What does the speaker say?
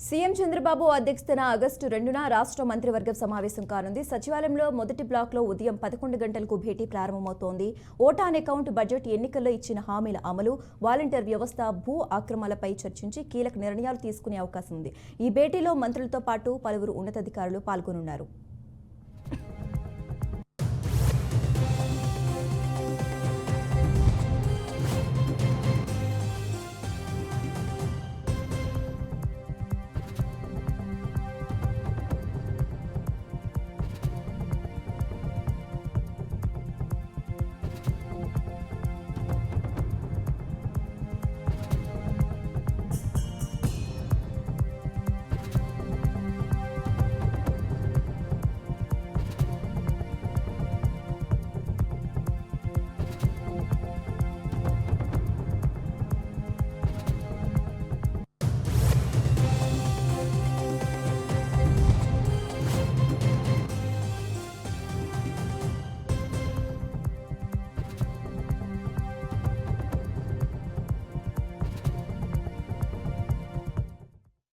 CM Chandrababu అధ్యక్షతన August 2న రాష్ట్ర మంత్రివర్గ సమావేశం కానుంది. సచివాలయంలో మొదటి బ్లాక్లో ఉదయం 11 గంటలకు భేటీ ప్రారంభమవుతోంది. ఓట్ ఆన్ అకౌంట్, బడ్జెట్, ఎన్నికల్లో ఇచ్చిన హామీల అమలు, వాలంటీర్ వ్యవస్థ, భూ ఆక్రమణలపై చర్చించి కీలక నిర్ణయాలు తీసుకునే అవకాశం ఉంది. ఈ భేటీలో మంత్రులతో పాటు పలువురు ఉన్నతాధికారులు పాల్గొనున్నారు.